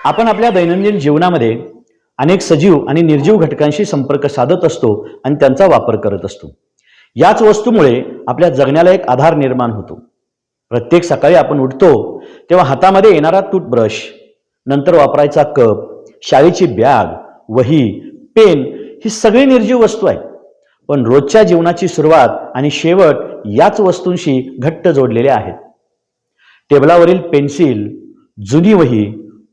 आपण आपल्या दैनंदिन जीवनामध्ये अनेक सजीव आणि निर्जीव घटकांशी संपर्क साधत असतो आणि त्यांचा वापर करत असतो. याच वस्तूमुळे आपल्या जगण्याला एक आधार निर्माण होतो. प्रत्येक सकाळी आपण उठतो तेव्हा हातामध्ये येणारा टूथब्रश, नंतर वापरायचा कप, शाळेची बॅग, वही, पेन ही सगळी निर्जीव वस्तू आहे. पण रोजच्या जीवनाची सुरुवात आणि शेवट याच वस्तूंशी घट्ट जोडलेले आहेत. टेबलावरील पेन्सिल, जुनी वही,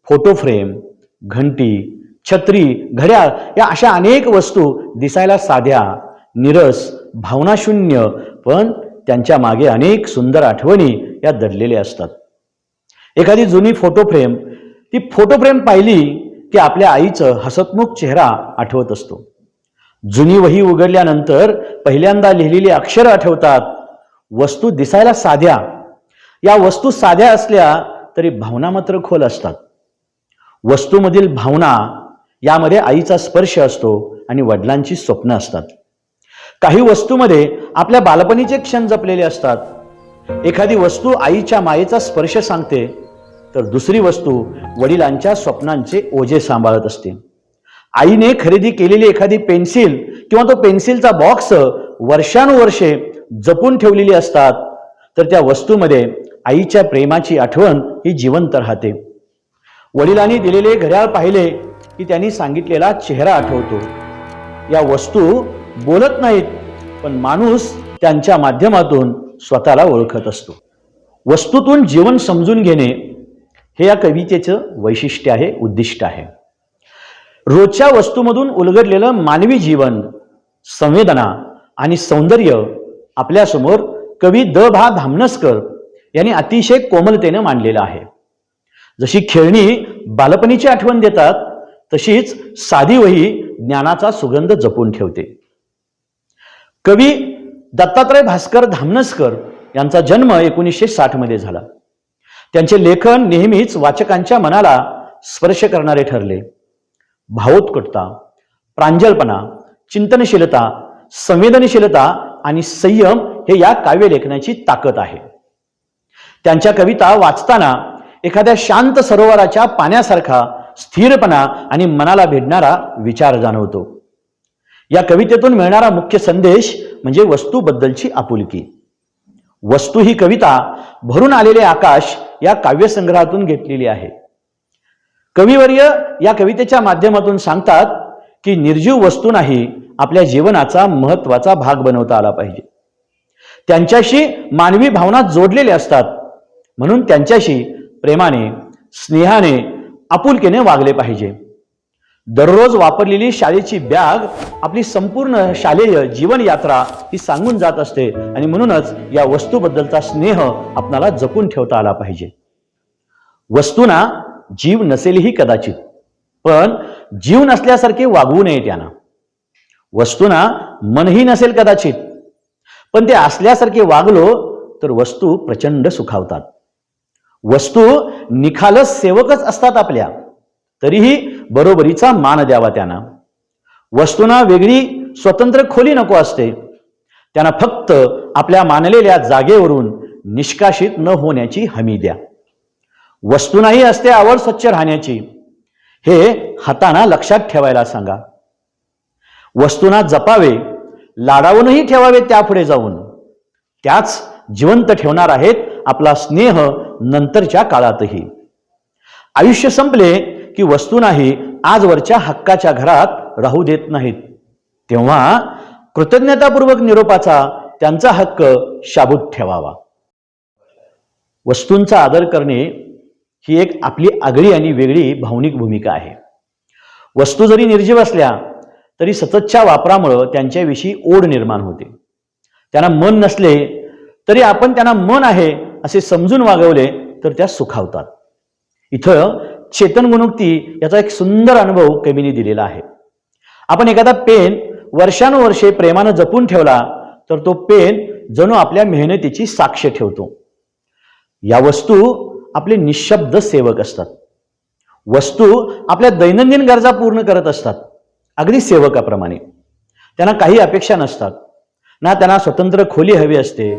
फोटो फ्रेम, घंटी, छत्री, घड्याळ या अशा अनेक वस्तू दिसायला साध्या, निरस, भावनाशून्य, पण त्यांच्या मागे अनेक सुंदर आठवणी या दडलेल्या असतात. एखादी जुनी फोटो फ्रेम पाहिली की आपल्या आईचं हसतमुख चेहरा आठवत असतो. जुनी वही उघडल्यानंतर पहिल्यांदा लिहिलेली अक्षरं आठवतात. वस्तू दिसायला साध्या, या वस्तू साध्या असल्या तरी भावना मात्र खोल असतात. वस्तूमधील भावना यामध्ये आईचा स्पर्श असतो आणि वडिलांची स्वप्न असतात. काही वस्तूमध्ये आपल्या बालपणीचे क्षण जपलेले असतात. एखादी वस्तू आईच्या मायेचा स्पर्श सांगते, तर दुसरी वस्तू वडिलांच्या स्वप्नांचे ओझे सांभाळत असते. आईने खरेदी केलेली एखादी पेन्सिल किंवा तो पेन्सिलचा बॉक्स वर्षानुवर्षे जपून ठेवलेली असतात, तर त्या वस्तूमध्ये आईच्या प्रेमाची आठवण ही जिवंत राहते. वडिलांनी दिलेले घड्याळ पाहिले की त्यांनी सांगितलेला चेहरा आठवतो. या वस्तू बोलत नाहीत, पण माणूस त्यांच्या माध्यमातून स्वतःला ओळखत असतो. वस्तूतून जीवन समजून घेणे हे या कवितेचं वैशिष्ट्य आहे, उद्दिष्ट आहे. रोजच्या वस्तूमधून उलगडलेलं मानवी जीवन, संवेदना आणि सौंदर्य आपल्यासमोर कवी द.भा. धामनसकर यांनी अतिशय कोमलतेने मांडलेलं आहे. जशी खेळणी बालपणीची आठवण देतात, तशीच साधी वही ज्ञानाचा सुगंध जपून ठेवते. कवी दत्तात्रय भास्कर धामनसकर यांचा जन्म 1960 मध्ये झाला. त्यांचे लेखन नेहमीच वाचकांच्या मनाला स्पर्श करणारे ठरले. भावोत्कटता, प्रांजलपणा, चिंतनशीलता, संवेदनशीलता आणि संयम हे या काव्य लेखनाची ताकद आहे. त्यांच्या कविता वाचताना एखाद्या शांत सरोवराच्या पाण्यासारखा स्थिरपणा आणि मनाला भिडणारा विचार जाणवतो. या कवितेतून मिळणारा मुख्य संदेश म्हणजे वस्तूबद्दलची आपुलकी. वस्तू ही कविता भरून आलेले आकाश या काव्यसंग्रहातून घेतलेली आहे. कविवर्य या कवितेच्या माध्यमातून सांगतात की निर्जीव वस्तूंनाही आपल्या जीवनाचा महत्वाचा भाग बनवता आला पाहिजे. त्यांच्याशी मानवी भावना जोडलेल्या असतात, म्हणून त्यांच्याशी प्रेमाने, स्नेहाने, आपुलकीने वागले पाहिजे. दररोज वापरलेली शाळेची बॅग आपली संपूर्ण शालेय जीवन यात्रा ही सांगून जात असते आणि म्हणूनच या वस्तूबद्दलचा स्नेह आपणाला जपून ठेवता आला पाहिजे. वस्तूंना जीव नसेलही कदाचित, पण जीव नसल्यासारखे वागवू नये त्यांना. वस्तूंना मनही नसेल कदाचित, पण ते असल्यासारखे वागलो तर वस्तू प्रचंड सुखावतात. वस्तू निखालस सेवकच असतात आपल्या, तरीही बरोबरीचा मान द्यावा त्यांना. वस्तूंना वेगळी स्वतंत्र खोली नको असते. त्यांना फक्त आपल्या मानलेल्या जागेवरून निष्कासित न होण्याची हमी द्या. वस्तूंनाही असते आवड स्वच्छ राहण्याची, हे हाताना लक्षात ठेवायला सांगा. वस्तूंना जपावे, लाडावूनही ठेवावे त्यापुढे जाऊन. त्याच जिवंत ठेवणार आहेत आपला स्नेह नंतरच्या काळातही. आयुष्य संपले की वस्तूंनाही आजवरच्या हक्काच्या घरात राहू देत नाहीत. तेव्हा कृतज्ञतापूर्वक निरोपाचा त्यांचा हक्क शाबूत ठेवावा. वस्तूंचा आदर करणे ही एक आपली आगळी आणि वेगळी भावनिक भूमिका आहे. वस्तू जरी निर्जीव असल्या तरी सततच्या वापरामुळे त्यांच्याविषयी ओढ निर्माण होते. त्यांना मन नसले तरी आपण त्यांना मन आहे असे समजून वागवले तर त्या सुखावतात. इथं चेतन गुणुक्ती याचा एक सुंदर अनुभव कवीने दिलेला आहे. आपण एखादा पेन वर्षानुवर्षे प्रेमानं जपून ठेवला तर तो पेन जणू आपल्या मेहनतीची साक्ष ठेवतो. या वस्तू आपले निशब्द सेवक असतात. वस्तू आपल्या दैनंदिन गरजा पूर्ण करत असतात, अगदी सेवकाप्रमाणे. त्यांना काही अपेक्षा नसतात. ना त्यांना स्वतंत्र खोली हवी असते,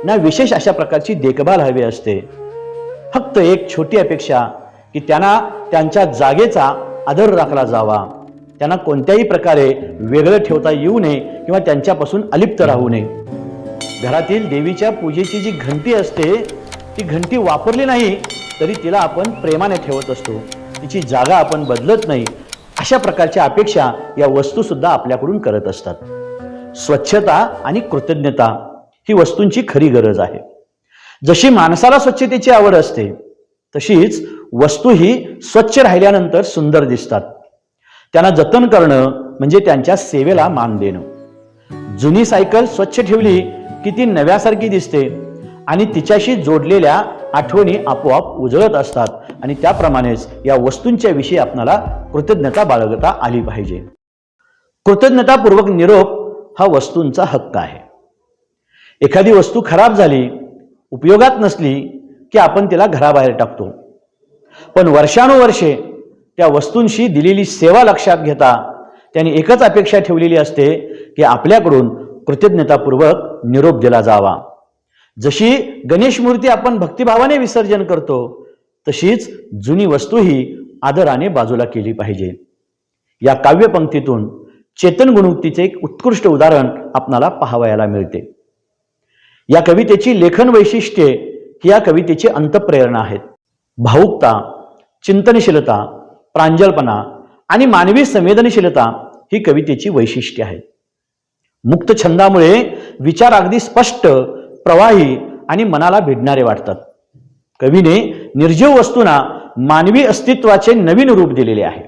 ना विशेष अशा प्रकारची देखभाल हवी असते. फक्त एक छोटी अपेक्षा की त्यांना त्यांच्या जागेचा आदर राखला जावा, त्यांना कोणत्याही प्रकारे वेगळं ठेवता येऊ नये किंवा त्यांच्यापासून अलिप्त राहू नये. घरातील देवीच्या पूजेची जी घंटी असते ती घंटी वापरली नाही तरी तिला आपण प्रेमाने ठेवत असतो, तिची जागा आपण बदलत नाही. अशा प्रकारच्या अपेक्षा या वस्तू सुद्धा आपल्याकडून करत असतात. स्वच्छता आणि कृतज्ञता ही वस्तूंची खरी गरज आहे. जशी माणसाला स्वच्छतेची आवड असते तशीच वस्तू ही स्वच्छ राहिल्यानंतर सुंदर दिसतात. त्यांना जतन करणं म्हणजे त्यांच्या सेवेला मान देणं. जुनी सायकल स्वच्छ ठेवली की ती नव्यासारखी दिसते आणि तिच्याशी जोडलेल्या आठवणी आपोआप उजळत असतात. आणि त्याप्रमाणेच या वस्तूंच्या विषयी आपल्याला कृतज्ञता बाळगता आली पाहिजे. कृतज्ञतापूर्वक निरोप हा वस्तूंचा हक्क आहे. एखादी वस्तू खराब झाली, उपयोगात नसली की आपण तिला घराबाहेर टाकतो, पण वर्षानुवर्षे त्या वस्तूंशी दिलेली सेवा लक्षात घेता त्यांनी एकच अपेक्षा ठेवलेली असते की आपल्याकडून कृतज्ञतापूर्वक निरोप दिला जावा. जशी गणेश मूर्ती आपण भक्तिभावाने विसर्जन करतो तशीच जुनी वस्तू ही आदराने बाजूला केली पाहिजे. या काव्यपंक्तीतून चेतन गुणवत्तेचे एक उत्कृष्ट उदाहरण आपणाला पाहावयाला मिळते. या कवितेची लेखन वैशिष्ट्ये ही या कवितेची अंतःप्रेरणा आहेत. भावुकता, चिंतनशीलता, प्रांजलपणा आणि मानवी संवेदनशीलता ही कवितेची वैशिष्ट्ये आहेत. मुक्त छंदामुळे विचार अगदी स्पष्ट, प्रवाही आणि मनाला भिडणारे वाटतात. कवीने निर्जीव वस्तूंना मानवी अस्तित्वाचे नवीन रूप दिलेले आहे.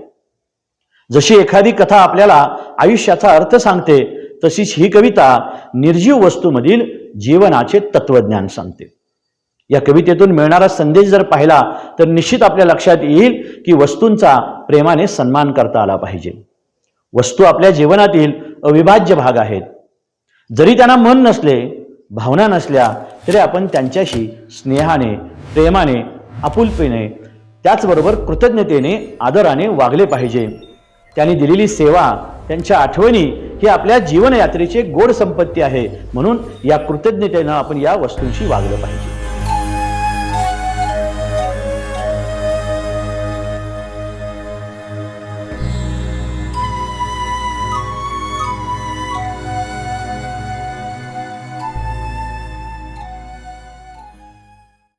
जशी एखादी कथा आपल्याला आयुष्याचा अर्थ सांगते तशीच ही कविता निर्जीव वस्तूमधील जीवनाचे तत्वज्ञान सांगते. या कवितेतून मिळणारा संदेश जर पाहिला तर निश्चित आपल्या लक्षात येईल की वस्तूंचा प्रेमाने सन्मान करता आला पाहिजे. वस्तू आपल्या जीवनातील अविभाज्य भाग आहेत. जरी त्यांना मन नसले, भावना नसल्या तरी आपण त्यांच्याशी स्नेहाने, प्रेमाने, आपुलकीने, त्याचबरोबर कृतज्ञतेने, आदराने वागले पाहिजे. त्यांनी दिलेली सेवा, त्यांच्या आठवणी ही आपल्या जीवनयात्रेची गोड संपत्ती आहे. म्हणून या कृतज्ञतेनं आपण या वस्तूंशी वागलं पाहिजे.